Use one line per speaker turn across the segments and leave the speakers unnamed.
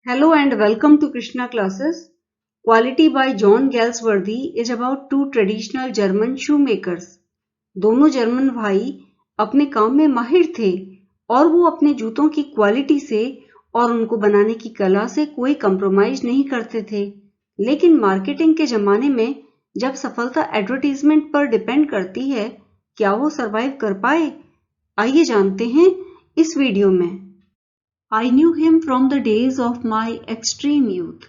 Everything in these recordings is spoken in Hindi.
Hello and welcome to Krishna Classes. Quality by John Galsworthy is about two traditional German shoemakers. दोनों जर्मन भाई अपने काम में माहिर थे और वो अपने जूतों की क्वालिटी से और उनको बनाने की कला से कोई कंप्रोमाइज नहीं करते थे। लेकिन मार्केटिंग के जमाने में जब सफलता एडवर्टीजमेंट पर डिपेंड करती है, क्या वो सरवाइव कर पाए? आइए जानते हैं इस वीडियो में। I knew him from the days of my extreme youth.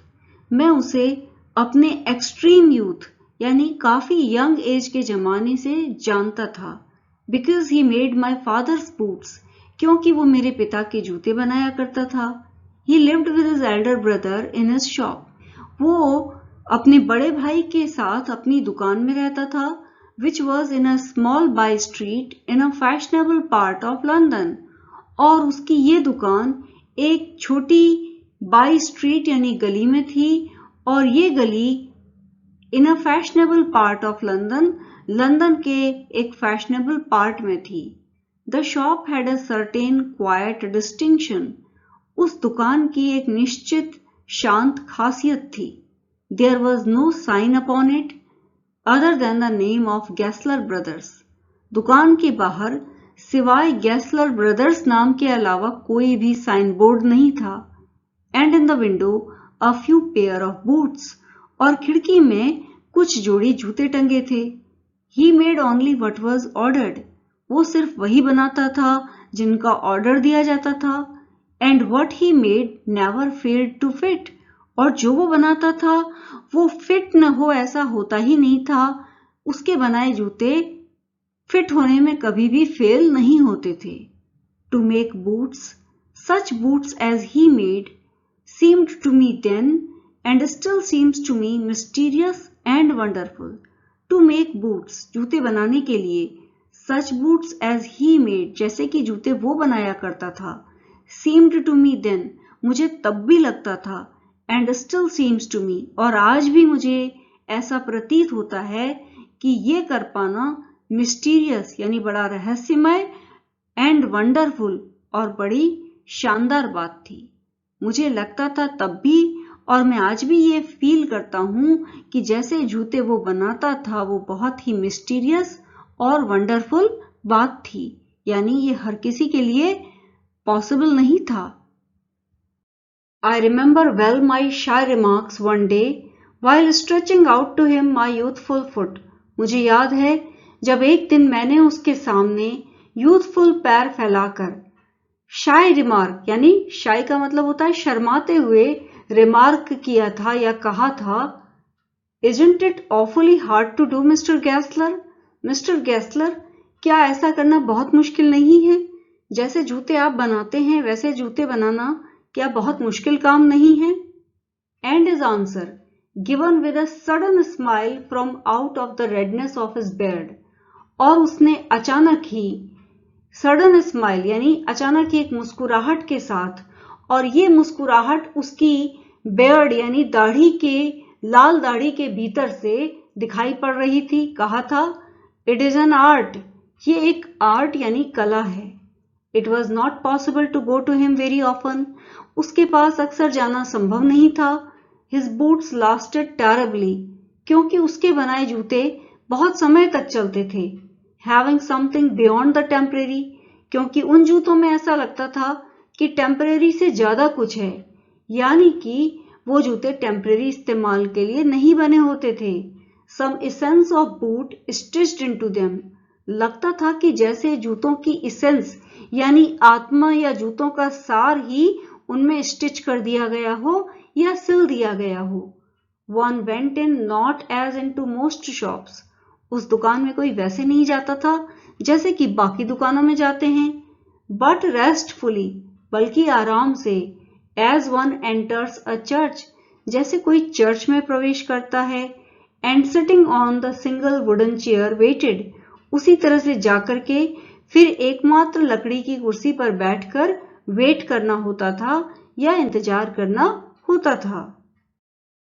मैं उसे अपने extreme youth यानी काफी young age के जमाने से जानता था. Because he made my father's boots. क्योंकि वो मेरे पिता के जूते बनाया करता था. He lived with his elder brother in his shop. वो अपने बड़े भाई के साथ अपनी दुकान में रहता था, which was in a small by street in a fashionable part of London. और उसकी ये दुकान एक छोटी बाई स्ट्रीट यानी गली में थी और ये गली in a fashionable part of London के एक फैशनेबल पार्ट में थी। The shop had a certain quiet distinction. उस दुकान की एक निश्चित शांत खासियत थी। There was no sign upon it other than the name of Gessler brothers. दुकान के बाहर सिवाय गैसलर ब्रदर्स नाम के अलावा कोई भी साइन बोर्ड नहीं था। And in the window a few pair of boots. और खिड़की में कुछ जोड़ी जूते टंगे थे। He made only what was ordered. वो सिर्फ वही बनाता था जिनका ऑर्डर दिया जाता था। And what he made never failed to fit. और जो वो बनाता था वो फिट न हो ऐसा होता ही नहीं था। उसके बनाए जूते फिट होने में कभी भी फेल नहीं होते थे। To make boots, such boots as he made, seemed to me then and still seems to me mysterious and wonderful. To make boots, जूते बनाने के लिए, such boots as he made, जैसे कि जूते वो बनाया करता था, seemed to me then, मुझे तब भी लगता था, and still seems to me, और आज भी मुझे ऐसा प्रतीत होता है कि ये कर पाना मिस्टीरियस यानी बड़ा रहस्यमय एंड वंडरफुल और बड़ी शानदार बात थी। मुझे लगता था तब भी और मैं आज भी ये फील करता हूं कि जैसे जूते वो बनाता था वो बहुत ही मिस्टीरियस और वंडरफुल बात थी, यानी ये हर किसी के लिए पॉसिबल नहीं था। I remember well my shy remarks one day while stretching out to him my youthful foot. मुझे याद है जब एक दिन मैंने उसके सामने यूथफुल पैर फैलाकर शाय रिमार्क यानी शाय का मतलब होता है शर्माते हुए रिमार्क किया था या कहा था, Isn't it awfully hard to do, Mr. Gessler? Mister Gessler, क्या ऐसा करना बहुत मुश्किल नहीं है? जैसे जूते आप बनाते हैं वैसे जूते बनाना क्या बहुत मुश्किल काम नहीं है? And his answer, given with a sudden smile from out of the redness of his beard. और उसने अचानक ही सडन स्माइल यानी अचानक ही एक मुस्कुराहट के साथ, और ये मुस्कुराहट उसकी बेयर्ड यानी दाढ़ी के लाल दाढ़ी के भीतर से दिखाई पड़ रही थी, कहा था, इट इज एन आर्ट, ये एक आर्ट यानी कला है। It was not possible to go to him very often, उसके पास अक्सर जाना संभव नहीं था। हिज बूट्स लास्टेड टेरेबली, क्योंकि उसके बनाए जूते बहुत समय तक चलते थे। Having something beyond the temporary, क्योंकि उन जूतों में ऐसा लगता था कि टेम्परेरी से ज्यादा कुछ है, यानी कि वो जूते टेम्परेरी इस्तेमाल के लिए नहीं बने होते थे। Some essence of boot stitched into them, लगता था कि जैसे जूतों की इसेंस यानी आत्मा या जूतों का सार ही उनमें स्टिच कर दिया गया हो या सिल दिया गया हो। One went in not as into most shops, उस दुकान में कोई वैसे नहीं जाता था जैसे कि बाकी दुकानों में जाते हैं, बट रेस्टफुली, बल्कि आराम से, as one enters a church, जैसे कोई चर्च में प्रवेश करता है, and sitting on the single wooden chair waited, उसी तरह से जाकर के फिर एकमात्र लकड़ी की कुर्सी पर बैठकर वेट करना होता था या इंतजार करना होता था।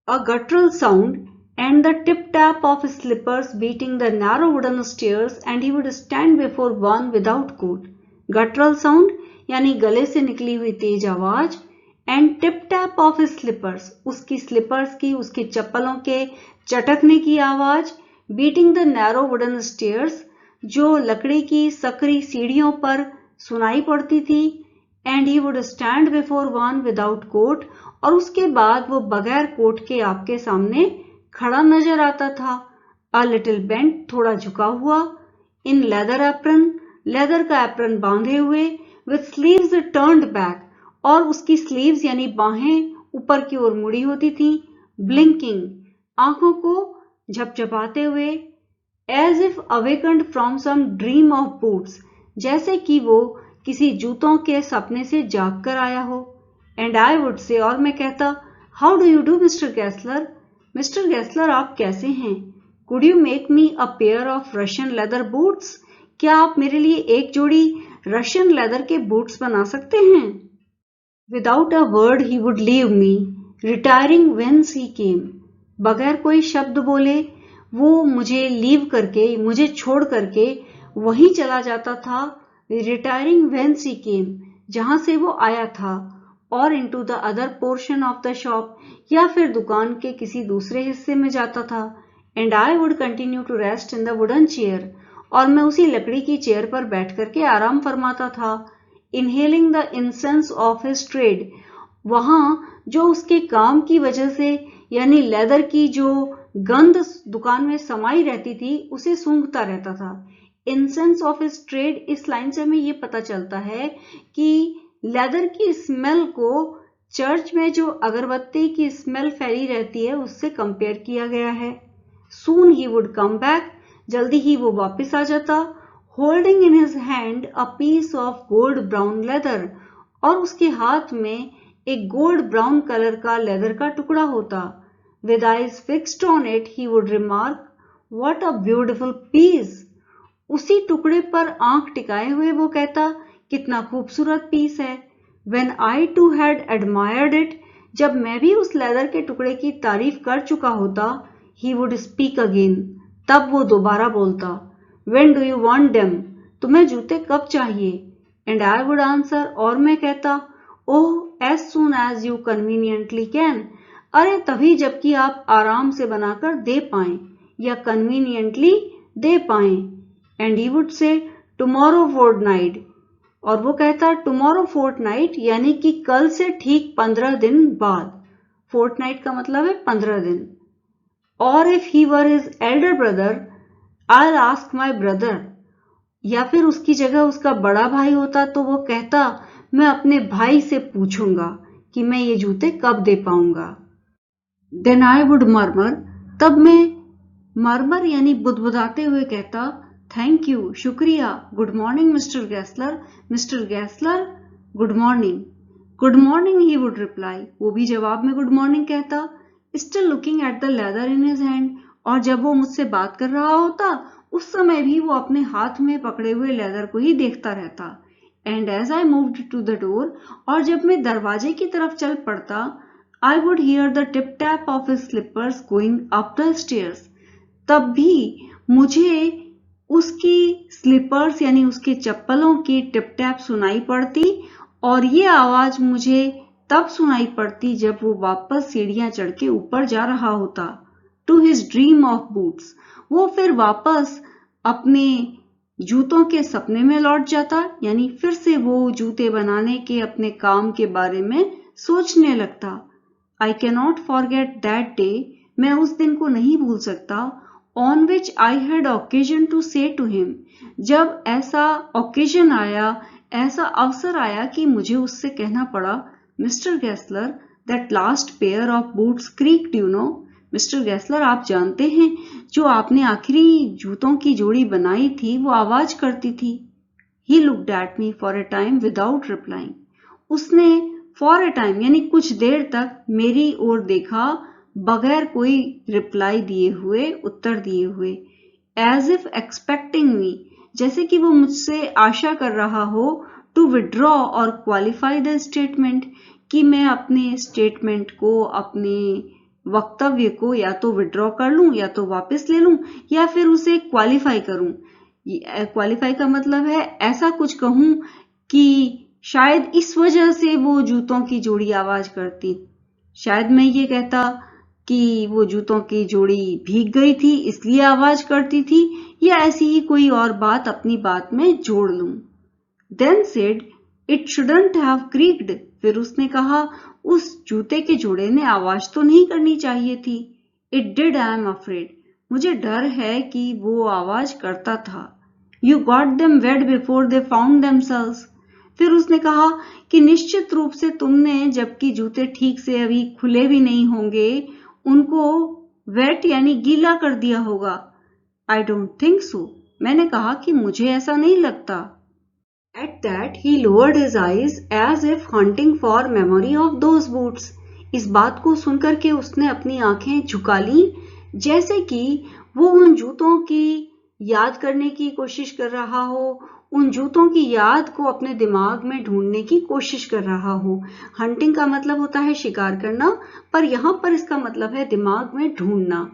अ गटरल sound and the tip-tap of his slippers beating the narrow wooden stairs and he would stand before one without coat. Guttural sound यानी गले से निकली हुई तेज आवाज and tip tap of his slippers, उसकी स्लीपर्स की, उसके चप्पलों के चटकने की आवाज, beating the narrow wooden stairs, जो लकड़ी की सकरी सीढ़ियों पर सुनाई पड़ती थी। And he would stand before one without coat, और उसके बाद वो बगैर कोट के आपके सामने खड़ा नजर आता था। अ लिटिल बेंट, थोड़ा झुका हुआ, इन लेदर एप्रन, लेदर का एप्रन बांधे हुए, विथ स्लीव्स टर्न्ड बैक, और उसकी स्लीव्स यानी बाहें ऊपर की ओर मुड़ी होती थी, ब्लिंकिंग, आंखों को झपझपाते हुए, as if awakened from some dream of boots, जैसे कि वो किसी जूतों के सपने से जाग कर आया हो। एंड आई वुड से, और मैं कहता, how do you do mister Gessler, mister Gessler आप कैसे हैं? Could you make me a pair of Russian leather boots, क्या आप मेरे लिए एक जोड़ी रशियन लेदर के बूट्स बना सकते हैं? Without a word he would leave me, retiring whence he came, बगैर कोई शब्द बोले वो मुझे लीव करके, मुझे छोड़ करके वहीं चला जाता था। रिटायरिंग व्हेंस ही केम, जहां से वो आया था, और into the other portion of the shop, या फिर दुकान के किसी दूसरे हिस्से में जाता था। And I would continue to rest in the wooden chair, और मैं उसी लकड़ी की चेयर पर बैठ करके आराम फरमाता था। Inhaling the incense of his trade, वहां जो उसके काम की वजह से, यानी लेदर की जो गंध दुकान में समाई रहती थी, उसे सूंघता रहता था। इंसेंस ऑफ हिज ट्रेड, इस लाइन से हमें ये पता चलता है कि लेदर की स्मेल को चर्च में जो अगरबत्ती की स्मेल फैली रहती है उससे कंपेयर किया गया है। सून ही वुड कम बैक, जल्दी ही वो वापस आ जाता, holding in his hand a piece of gold brown leather, और उसके हाथ में एक गोल्ड ब्राउन कलर का लेदर का टुकड़ा होता। With eyes fixed on it he would remark, what a beautiful piece, उसी टुकड़े पर आंख टिकाए हुए वो कहता, कितना खूबसूरत पीस है। When I too had admired it, जब मैं भी उस लेदर के टुकड़े की तारीफ कर चुका होता, he would speak again, तब वो दोबारा बोलता, When do you want them, तुम्हें जूते कब चाहिए? And I would answer, और मैं कहता, Oh, as soon as you conveniently can, अरे तभी जबकि आप आराम से बनाकर दे पाएं, या conveniently दे पाएं। And he would say, Tomorrow fortnight, और वो कहता टुमारो फोर्टनाइट, यानी कि कल से ठीक 15 दिन बाद। फोर्टनाइट का मतलब है 15 दिन। और if he were his Elder brother, I will ask my brother, या फिर उसकी जगह उसका बड़ा भाई होता तो वो कहता, मैं अपने भाई से पूछूंगा कि मैं ये जूते कब दे पाऊंगा। देन आई वुड मर्मर, तब मैं मर्मर यानी बुदबुदाते हुए कहता, थैंक यू, शुक्रिया, good morning mister Gessler, mister Gessler good morning. Good morning he would reply, वो भी जवाब में गुड मॉर्निंग कहता, still looking at the leather in his hand, और जब वो मुझसे बात कर रहा होता उस समय भी वो अपने हाथ में पकड़े हुए लेदर को ही देखता रहता। And as I moved to the door, और जब मैं दरवाजे की तरफ चल पड़ता, I would hear the tip tap of his slippers going up the stairs, तब भी मुझे उसकी स्लीपर्स यानी उसके चप्पलों की टिप टैप सुनाई पड़ती, और ये आवाज मुझे तब सुनाई पड़ती जब वो वापस सीढ़ियां चढ़ के ऊपर जा रहा होता। To his dream of boots, वो फिर वापस अपने जूतों के सपने में लौट जाता, यानी फिर से वो जूते बनाने के अपने काम के बारे में सोचने लगता। I can not forget that day, मैं उस दिन को नहीं भूल सकता, on which I had occasion to say to him, जब ऐसा occasion आया, ऐसा अवसर आया कि मुझे उससे कहना पड़ा, mister Gessler that last pair of boots creaked, you know, mister Gessler आप जानते हैं जो आपने आखिरी जूतों की जोड़ी बनाई थी वो आवाज करती थी। He looked at me for a time without replying, उसने for a time यानी कुछ देर तक मेरी ओर देखा बगैर कोई रिप्लाई दिए हुए, उत्तर दिए हुए। एज इफ एक्सपेक्टिंग मी, जैसे कि वो मुझसे आशा कर रहा हो, टू विड्रॉ और क्वालिफाई द स्टेटमेंट, कि मैं अपने स्टेटमेंट को, अपने वक्तव्य को या तो विड्रॉ कर लूं, या तो वापस ले लूं, या फिर उसे क्वालिफाई करूं। क्वालिफाई का मतलब है ऐसा कुछ कहूं कि शायद इस वजह से वो जूतों की जोड़ी आवाज करती। शायद मैं ये कहता कि वो जूतों की जोड़ी भीग गई थी इसलिए आवाज करती थी, या ऐसी ही कोई और बात अपनी बात में जोड़ लूं। Then said, It shouldn't have creaked. फिर उसने कहा, उस जूते के जोड़े ने आवाज तो नहीं करनी चाहिए थी। It did, I am afraid. मुझे डर है कि वो आवाज करता था। You got them wet before they found themselves. फिर उसने कहा कि निश्चित रूप से तुमने, जबकि जूते ठीक से अभी खुले भी नहीं होंगे, उनको वेट यानी गीला कर दिया होगा। I don't think so. मैंने कहा कि मुझे ऐसा नहीं लगता। At that he lowered his eyes as if hunting for memory of those boots. इस बात को सुनकर के उसने अपनी आंखें झुका ली, जैसे कि वो उन जूतों की याद करने की कोशिश कर रहा हो, उन जूतों की याद को अपने दिमाग में ढूंढने की कोशिश कर रहा हो। हंटिंग का मतलब होता है शिकार करना, पर यहाँ पर इसका मतलब है दिमाग में ढूंढना।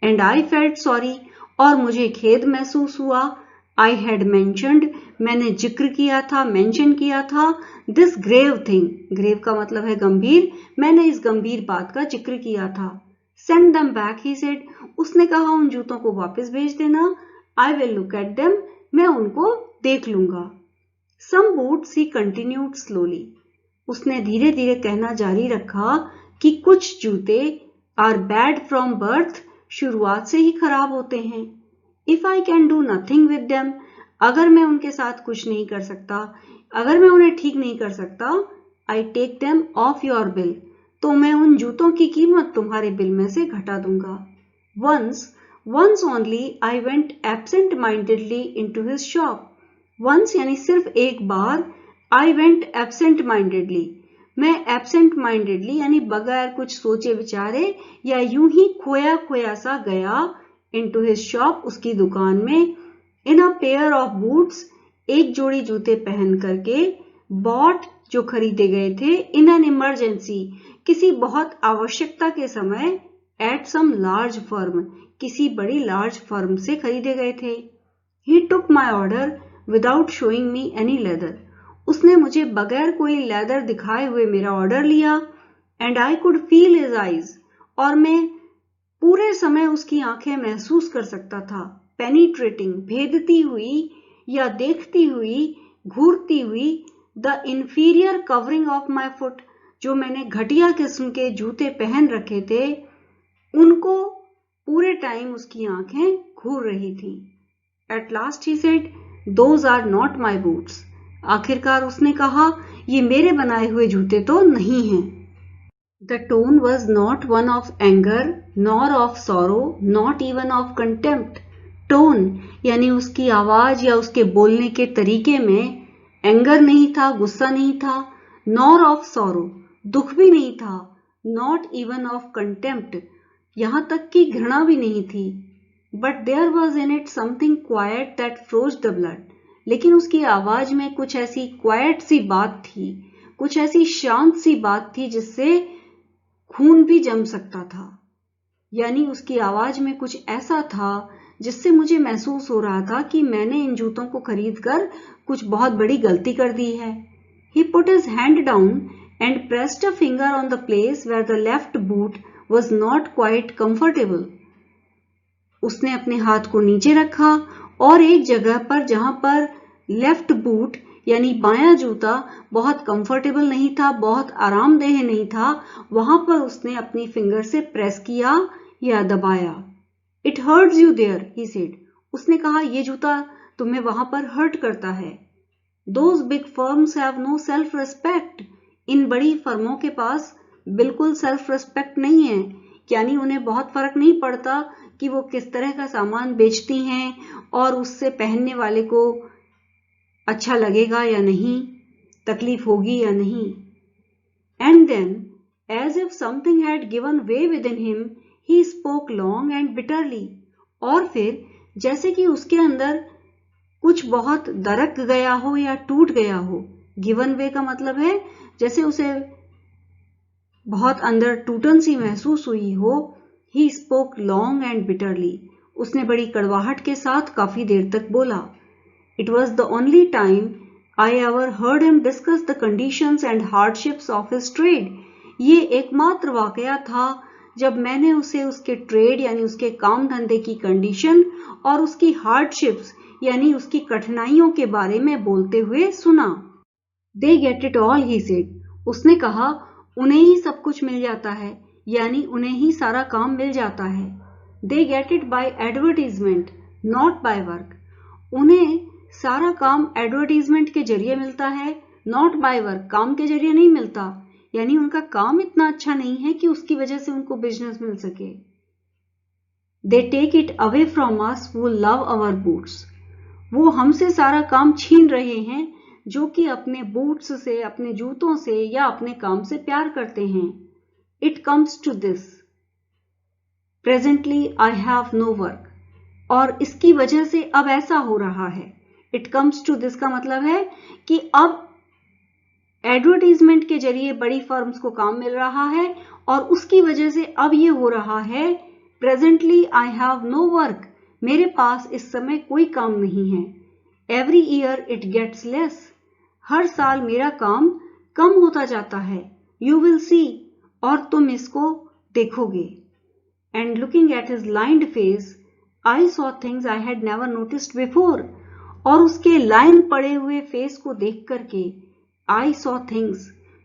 एंड आई फेल्ट सॉरी, और मुझे खेद महसूस हुआ। I had mentioned, मैंने जिक्र किया था, मेंशन किया था, this grave thing, grave का मतलब है गंभीर, मैंने इस गंभीर बात का जिक्र किया था। Send them back, he said, उसने कहा उन जूतों को वापस भेज देना। I will look at them, मैं उनको देख लूंगा। Some boots, he continued slowly, उसने धीरे धीरे कहना जारी रखा कि कुछ जूते are bad from birth, शुरुआत से ही खराब होते हैं। If I can do nothing with them, अगर मैं उनके साथ कुछ नहीं कर सकता, अगर मैं उन्हें ठीक नहीं कर सकता, I take them off your bill, तो मैं उन जूतों की कीमत तुम्हारे बिल में से घटा दूंगा। Once only I went absent-mindedly into his shop. Once यानी सिर्फ एक बार, I went absent-mindedly, मैं absent-mindedly यानी बगैर कुछ सोचे विचारे या यूं ही खोया खोया सा गया into his shop, उसकी दुकान में। in a pair of boots, एक जोड़ी जूते पहन करके। bought, जो खरीदे गए थे। in an emergency, किसी बहुत आवश्यकता के समय। at some large firm, किसी बड़ी large firm से खरीदे गए थे। he took my order without showing me any leather, उसने मुझे बगैर कोई लेदर दिखाए हुए मेरा ऑर्डर लिया। and I could feel his eyes, और मैं पूरे समय उसकी आंखें महसूस कर सकता था। पेनिट्रेटिंग, भेदती हुई या देखती हुई, घूरती हुई। The inferior covering of my foot, जो मैंने घटिया किस्म के जूते पहन रखे थे, उनको पूरे टाइम उसकी आंखें घूर रही थी। At last he said, those are not my boots, आखिरकार उसने कहा ये मेरे बनाए हुए जूते तो नहीं हैं। The tone was not one of anger, nor of sorrow, not even of contempt. Tone यानी उसकी आवाज या उसके बोलने के तरीके में एंगर नहीं था, गुस्सा नहीं था, nor of sorrow, दुख भी नहीं था, not even of contempt, यहां तक कि घृणा भी नहीं थी। But there was in it something quiet that froze the blood. लेकिन उसकी आवाज में कुछ ऐसी क्वाइट सी बात थी, कुछ ऐसी शांत सी बात थी जिससे खून भी जम सकता था। यानी उसकी आवाज में कुछ ऐसा था जिससे मुझे महसूस हो रहा था कि मैंने इन जूतों को खरीदकर कुछ बहुत बड़ी गलती कर दी है। He put his hand down and pressed a finger on the place where the left boot was not quite comfortable. उसने अपने हाथ को नीचे रखा और एक जगह पर जहां पर लेफ्ट बूट यानी बायां जूता बहुत कंफर्टेबल नहीं था, बहुत आरामदेह नहीं था, वहां पर उसने अपनी फिंगर से प्रेस किया या दबाया। It hurts you there, he said, उसने कहा ये जूता तुम्हें वहां पर हर्ट करता है। Those big firms have no self respect, इन बड़ी फर्मों के पास बिल्कुल सेल्फ रिस्पेक्ट नहीं है, यानी उन्हें बहुत फर्क नहीं पड़ता कि वो किस तरह का सामान बेचती हैं और उससे पहनने वाले को अच्छा लगेगा या नहीं, तकलीफ होगी या नहीं। And then, as if something had given way within him, he spoke long and bitterly, और फिर जैसे कि उसके अंदर कुछ बहुत दरक गया हो या टूट गया हो। गिवन वे का मतलब है जैसे उसे बहुत अंदर टूटन सी महसूस हुई हो। ही स्पोक लॉन्ग एंड बिटरली, उसने बड़ी कड़वाहट के साथ काफी देर तक बोला। It was the only time I ever heard him discuss the conditions and hardships of his trade. ये एकमात्र वाकया था जब मैंने उसे उसके ट्रेड यानी उसके काम धंधे की कंडीशन और उसकी हार्डशिप्स यानी उसकी कठिनाइयों के बारे में बोलते हुए सुना। They get it all, he said. उसने कहा, उन्हें ही सब कुछ मिल जाता है, यानी उन्हें ही सारा काम मिल जाता है। They get it by advertisement, not by work. उन्हें सारा काम एडवर्टीजमेंट के जरिए मिलता है, not by work, काम के जरिए नहीं मिलता, यानी उनका काम इतना अच्छा नहीं है कि उसकी वजह से उनको बिजनेस मिल सके। They take it away from us who love our boots. वो हमसे सारा काम छीन रहे हैं जो कि अपने बूट्स से, अपने जूतों से या अपने काम से प्यार करते हैं। It comes to this. Presently I have no work. और इसकी वजह से अब ऐसा हो रहा है। It comes to this का मतलब है कि अब एडवर्टीजमेंट के जरिए बड़ी फर्म्स को काम मिल रहा है और उसकी वजह से अब ये हो रहा है, Presently I have no work. मेरे पास इस समय कोई काम नहीं है। Every year it gets less. हर साल मेरा काम कम होता जाता है। You will see. और तुम इसको देखोगे। And looking at his lined face, I saw things I had never noticed before. और उसके लाइन पड़े हुए फेस को देख करके I saw things.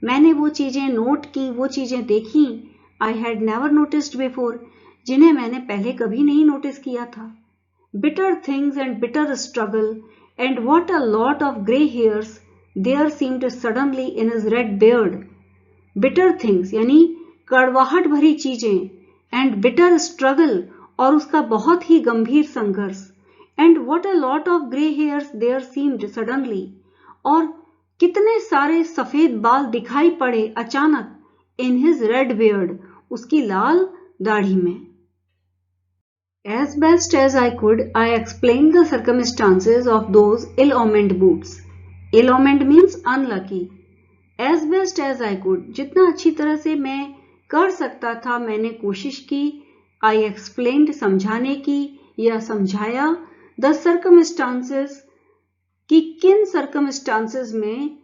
मैंने वो चीजें नोट की, वो चीजें देखी I had never noticed before. जिन्हें मैंने पहले कभी नहीं नोटिस किया था। Bitter things and bitter struggle and what a lot of grey hairs there seemed suddenly in his red beard. Bitter things यानी कड़वाहट भरी चीजें and bitter struggle और उसका बहुत ही गंभीर संघर्ष and what a lot of grey hairs there seemed suddenly और कितने सारे सफेद बाल दिखाई पड़े अचानक in his red beard उसकी लाल दाढ़ी में। As best as I could, I explained the circumstances of those ill-omened boots. Ill-omened means unlucky. As best as I could, जितना अच्छी तरह से मैं कर सकता था मैंने कोशिश की। I explained समझाने की या समझाया। The circumstances कि किन circumstances में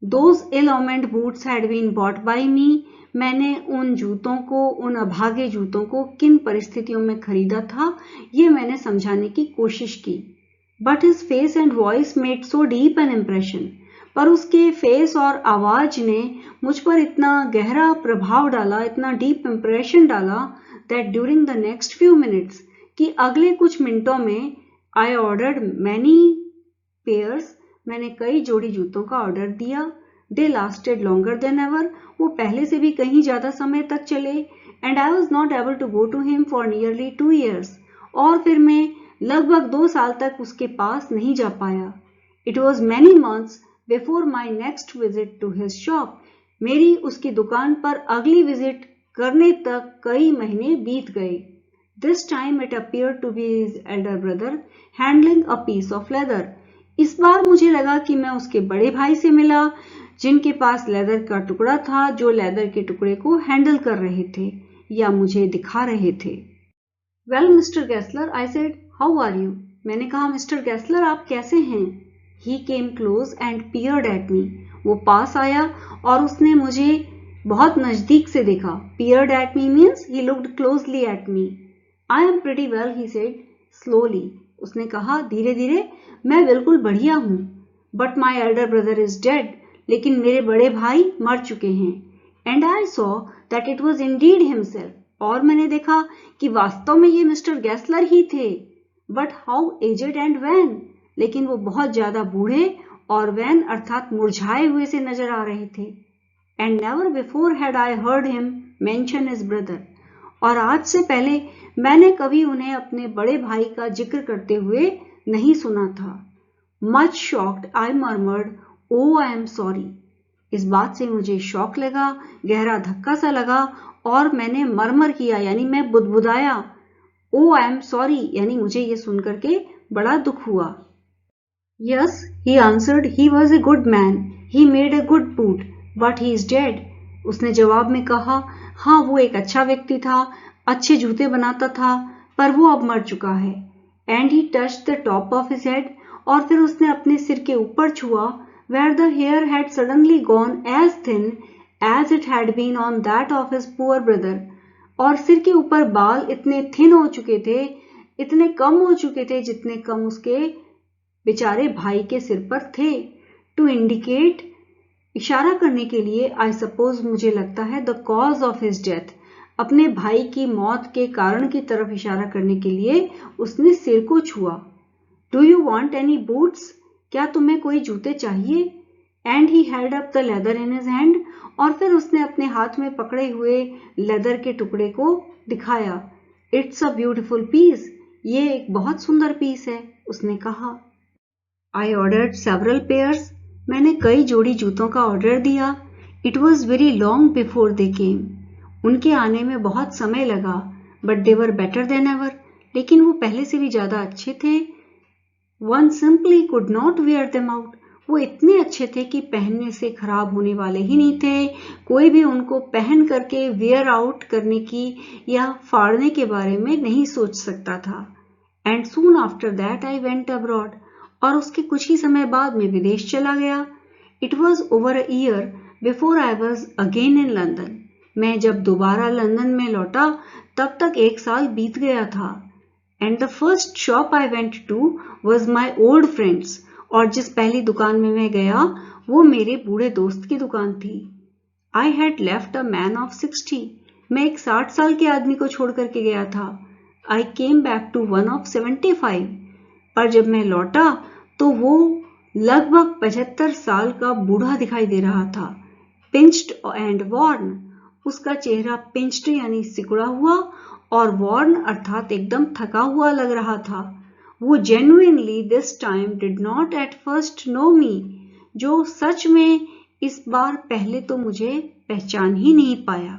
those ill-omened boots had been bought by me. मैंने उन जूतों को, उन अभागे जूतों को किन परिस्थितियों में खरीदा था, ये मैंने समझाने की कोशिश की। But his face and voice made so deep an impression. पर उसके फेस और आवाज ने मुझ पर इतना गहरा प्रभाव डाला, इतना डीप इम्प्रेशन डाला that during the next few minutes कि अगले कुछ मिनटों में I ordered many pairs. मैंने कई जोड़ी जूतों का ऑर्डर दिया। They lasted longer than ever. वो पहले से भी कहीं ज्यादा समय तक चले। And I was not able to go to him for nearly 2 years. और फिर मैं लगभग 2 साल तक उसके पास नहीं जा पाया। It was many months before my next visit to his shop. मेरी उसकी दुकान पर अगली विजिट करने तक कई महीने बीत गए। This time it appeared to be his elder brother handling a piece of leather. इस बार मुझे लगा कि मैं उसके बड़े भाई से मिला जिनके पास लेदर का टुकड़ा था, जो लेदर के टुकड़े को हैंडल कर रहे थे या मुझे दिखा रहे थे। Well, Mr. Gessler, I said, how are you? मैंने कहा, मिस्टर गैसलर आप कैसे हैं? He came close and peered at me. वो पास आया और उसने मुझे बहुत नजदीक से देखा। Peered at me means he looked closely at me. I am pretty well, he said slowly. उसने कहा धीरे धीरे, मैं बिल्कुल बढ़िया हूँ। But my elder brother is dead. लेकिन मेरे बड़े भाई मर चुके हैं। And I saw that it was indeed himself. और मैंने देखा कि वास्तव में ये मिस्टर गैसलर ही थे। But how aged and wan. लेकिन वो बहुत ज्यादा बूढ़े और वैन अर्थात मुरझाए हुए से नजर आ रहे थे। And never before had I heard him mention his brother. और आज से पहले मैंने कभी उन्हें अपने बड़े भाई का जिक्र करते हुए नहीं सुना था। Much shocked, I murmured, "Oh, I am sorry." इस बात से मुझे शौक लगा, गहरा धक्का सा लगा और मैंने मरमर किया यानी मैं बुदबुदाया। "Oh, I am sorry" यानी मुझे ये सुनकर के बड़ा दुख हुआ। "Yes," he answered, "he was a good man. He made a good boot, but he is dead." उसने जवाब में कहा, हाँ वो एक अच्छा व्यक्ति था, अच्छे जूते बनाता था, पर वो अब मर चुका है। And he touched the top of his head. और फिर उसने अपने सिर के ऊपर छुआ। where the hair had suddenly gone as thin as it had been on that of his poor brother. और सिर के ऊपर बाल इतने थिन हो चुके थे, इतने कम हो चुके थे जितने कम उसके बेचारे भाई के सिर पर थे. टू इंडिकेट, इशारा करने के लिए, आई सपोज मुझे लगता है, the cause of his death, अपने भाई की मौत के कारण की तरफ इशारा करने के लिए उसने सिर को छुआ. Do you want any boots, क्या तुम्हें कोई जूते चाहिए? And he held up the leather in his hand, और फिर उसने अपने हाथ में पकड़े हुए लेदर के टुकड़े को दिखाया. इट्स अ ब्यूटिफुल पीस, ये एक बहुत सुंदर पीस है, उसने कहा. आई ऑर्डर्ड सेवरल पेयर्स, मैंने कई जोड़ी जूतों का ऑर्डर दिया. It was very long before they came, उनके आने में बहुत समय लगा. But they were better than ever, लेकिन वो पहले से भी ज्यादा अच्छे थे. One simply could not wear them out, वो इतने अच्छे थे कि पहनने से खराब होने वाले ही नहीं थे. कोई भी उनको पहन करके वेयर आउट करने की या फाड़ने के बारे में नहीं सोच सकता था. And soon after that I went abroad, और उसके कुछ ही समय बाद मैं विदेश चला गया. It was over a year before I was again in London, मैं जब दोबारा लंदन में लौटा तब तक 1 साल बीत गया था. And the first shop I went to was my old friend's, और जिस पहली दुकान में मैं गया वो मेरे बूढ़े दोस्त की दुकान थी. I had left a man of 60, मैं एक 60 साल के आदमी को छोड़ करके गया था. I came back to one of 75, पर जब मैं लौटा तो वो लगभग 75 साल का बूढ़ा दिखाई दे रहा था. पिंच्ड एंड वॉर्न, उसका चेहरा पिंच्ड यानी सिकुड़ा हुआ और वॉर्न अर्थात एकदम थका हुआ लग रहा था. वो genuinely this time did not at first know me, जो सच में इस बार पहले तो मुझे पहचान ही नहीं पाया.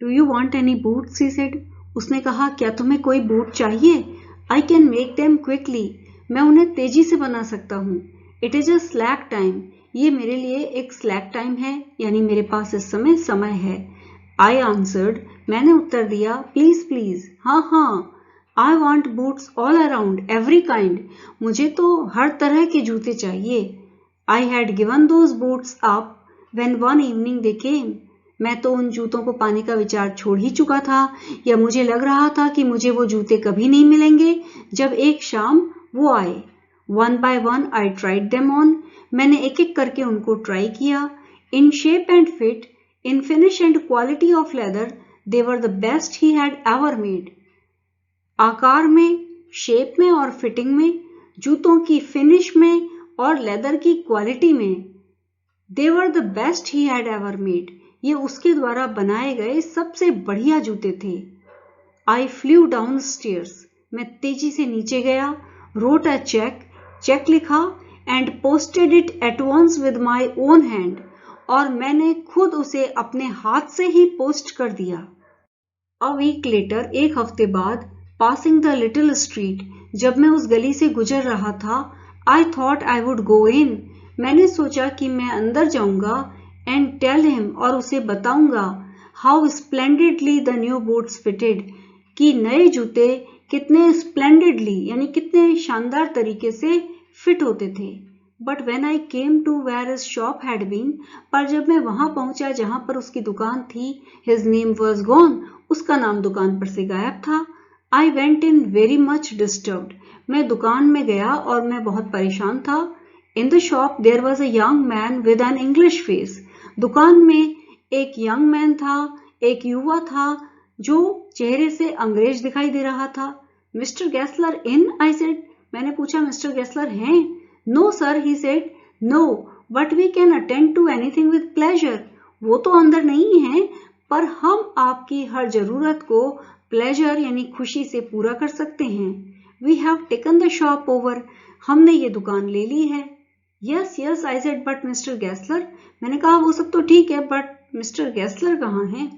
Do you want any boots, he said, उसने कहा, क्या तुम्हें कोई बूट चाहिए? I can make them quickly, मैं उन्हें तेजी से बना सकता हूँ. It is a slack time, ये मेरे लिए एक स्लैक टाइम है, यानी मेरे पास इस समय समय है. आई आंसर्ड, मैंने उत्तर दिया, प्लीज प्लीज, हाँ हाँ. I want boots all around, every kind, मुझे तो हर तरह के जूते चाहिए. I had given those boots up when one evening they came, मैं तो उन जूतों को पाने का विचार छोड़ ही चुका था, या मुझे लग रहा था कि मुझे वो जूते कभी नहीं मिलेंगे, जब एक शाम वो आए. One by one I tried them on, मैंने एक एक करके उनको ट्राई किया. In shape and fit, in finish and quality of leather, they were the best he had ever made. आकार में, शेप में और फिटिंग में, जूतों की फिनिश में और लेदर की क्वालिटी में, they were the best he had ever made, ये उसके द्वारा बनाए गए सबसे बढ़िया जूते थे. आई फ्लू डाउन स्टेयर्स, मैं तेजी से नीचे गया. रोट अ चेक, चेक लिखा. And posted it at once with my own hand, और मैंने खुद उसे अपने हाथ से ही पोस्ट कर दिया. अ वीक लेटर, एक हफ्ते बाद, पासिंग द लिटिल स्ट्रीट, जब मैं उस गली से गुजर रहा था, I thought I would go इन, मैंने सोचा कि मैं अंदर जाऊंगा. एंड टेल हिम, और उसे बताऊंगा, how splendidly the new boots fitted, कि नए जूते कितने स्प्लेंडिडली यानी कितने शानदार तरीके से फिट होते थे. But when I came to where his shop had been, पर जब मैं वहां पहुंचा जहां पर उसकी दुकान थी, हिज नेम वॉज गॉन, उसका नाम दुकान पर से गायब था. I went in very much disturbed, मैं दुकान में गया और मैं बहुत परेशान था. In the shop there was a young man with an English face, दुकान में एक यंग मैन था, एक युवा था जो चेहरे से अंग्रेज दिखाई दे रहा था. Mister Gessler in, I said, मैंने पूछा, मिस्टर गेस्लर हैं? No sir, he said. No, but we can attend to anything with pleasure, वो तो अंदर नहीं है, पर हम आपकी हर जरूरत को प्लेजर यानी खुशी से पूरा कर सकते हैं. We have taken the shop over, हमने ये दुकान ले ली है. Yes yes, I said, but mister Gessler, मैंने कहा वो सब तो ठीक है, बट मिस्टर गेस्लर कहाँ हैं?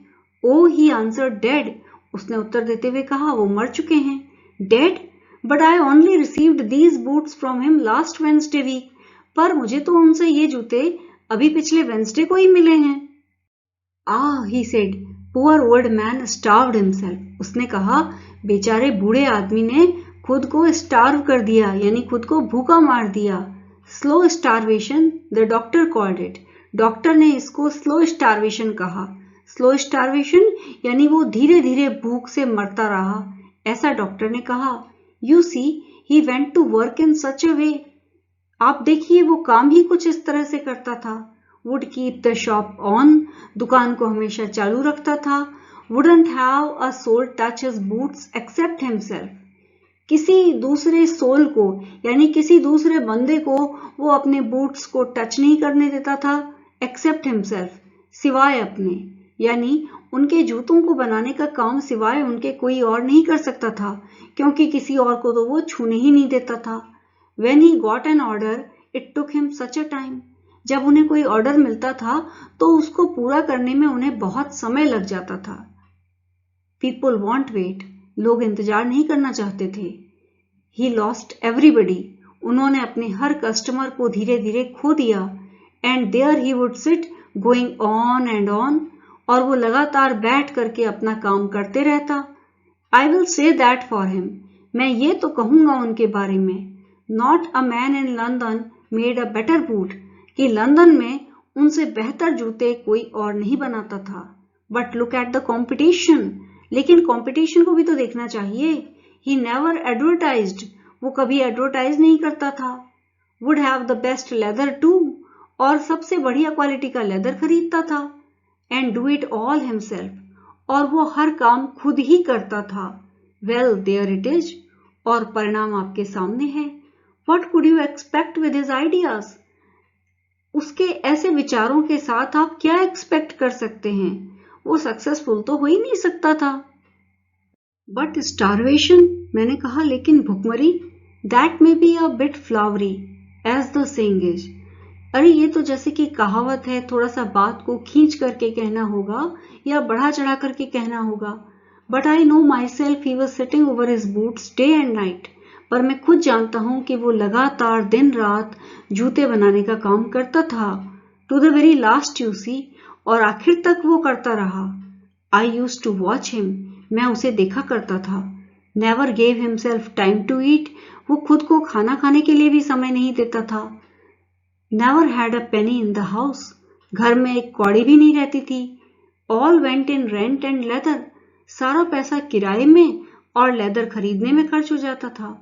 ओ, ही आंसर्ड, डेड, उसने उत्तर देते हुए कहा, वो मर चुके हैं. Dead? But I only received these boots from him last Wednesday week, पर मुझे तो उनसे ये जूते अभी पिछले वेंसडे को ही मिले हैं. Ah, he said, poor old man starved himself, उसने कहा, बेचारे बूढ़े आदमी ने खुद को स्टार्व कर दिया, यानी खुद को भूखा मार दिया. Slow starvation the doctor called it. Doctor ने इसको स्लो स्टारवेशन कहा। स्लो स्टारवेशन यानी वो धीरे धीरे भूख से मरता रहा, ऐसा डॉक्टर ने कहा। You see he went to work in such a way. आप देखिए वो काम ही कुछ इस तरह से करता था। Would keep the shop on, दुकान को हमेशा चालू रखता था। Wouldn't have a soul touch his boots except himself. किसी दूसरे सोल को यानी किसी दूसरे बंदे को वो अपने बूट्स को टच नहीं करने देता था, एक्सेप्ट हिमसेल्फ, सिवाय अपने, यानी उनके जूतों को बनाने का काम सिवाय उनके कोई और नहीं कर सकता था, क्योंकि किसी और को तो वो छूने ही नहीं देता था। When he got an order, it took him such a time. जब उन्हें कोई ऑर्डर मिलता था तो उसको पूरा करने में उन्हें बहुत समय लग जाता था। People won't wait. लोग इंतजार नहीं करना चाहते थे। He lost everybody. उन्होंने अपने हर कस्टमर को धीरे धीरे खो दिया। And there he would sit, going on and on. और वो लगातार बैठ करके अपना काम करते रहता। I will say that for him. मैं ये तो कहूंगा उनके बारे में। Not a man in London made a better boot. कि लंदन में उनसे बेहतर जूते कोई और नहीं बनाता था। But look at the competition. लेकिन कंपटीशन को भी तो देखना चाहिए। He never advertised. वो कभी एडवर्टाइज नहीं करता था। Would have the best leather too. और सबसे बढ़िया क्वालिटी का लेदर खरीदता था। And do it all himself. और वो हर काम खुद ही करता था। Well, there it is. और परिणाम आपके सामने है। What could you expect with his ideas? उसके ऐसे विचारों के साथ आप क्या एक्सपेक्ट कर सकते हैं? वो सक्सेसफुल तो हो ही नहीं सकता था। But starvation, मैंने कहा, लेकिन भुखमरी, that may be a bit flowery, as the saying is. अरे ये तो जैसे कि कहावत है, थोड़ा सा बात को खींच करके कहना होगा या बढ़ा चढ़ा करके कहना होगा। But I know myself he was sitting over his boots day and night. पर मैं खुद जानता हूं कि वो लगातार दिन रात जूते बनाने का काम करता था। To the very last you see, और आखिर तक वो करता रहा। I used to watch him. मैं उसे देखा करता था। Never gave himself time to eat. वो खुद को खाना खाने के लिए भी समय नहीं देता था। Never had a penny in the house. घर में एक कौड़ी भी नहीं रहती थी। All went in rent and leather. सारा पैसा किराए में और लेदर खरीदने में खर्च हो जाता था।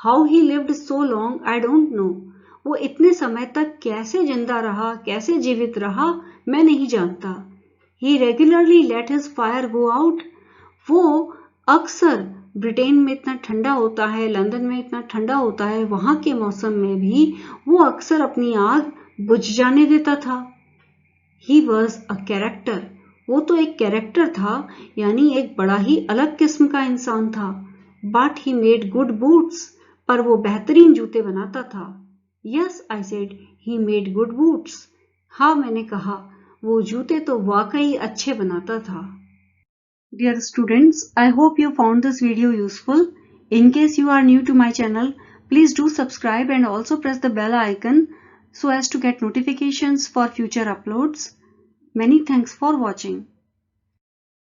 How he lived so long, I don't know. वो इतने समय तक कैसे जिंदा रहा, कैसे जीवित रहा, मैं नहीं जानता। He regularly let his fire go out. वो अक्सर, ब्रिटेन में इतना ठंडा होता है, लंदन में इतना ठंडा होता है, वहां के मौसम में भी वो अक्सर अपनी आग बुझ जाने देता था। He was a character. वो तो एक कैरेक्टर था, यानी एक बड़ा ही अलग किस्म का इंसान था। But he made good boots. पर वो बेहतरीन जूते बनाता था। Yes, I said, he made good boots. हाँ, मैंने कहा, वो जूते तो वाकई अच्छे बनाता था। Dear students, I hope you found this video useful. In case you are new to my channel, please do subscribe and also press the bell icon so as to get notifications for future uploads. Many thanks for watching.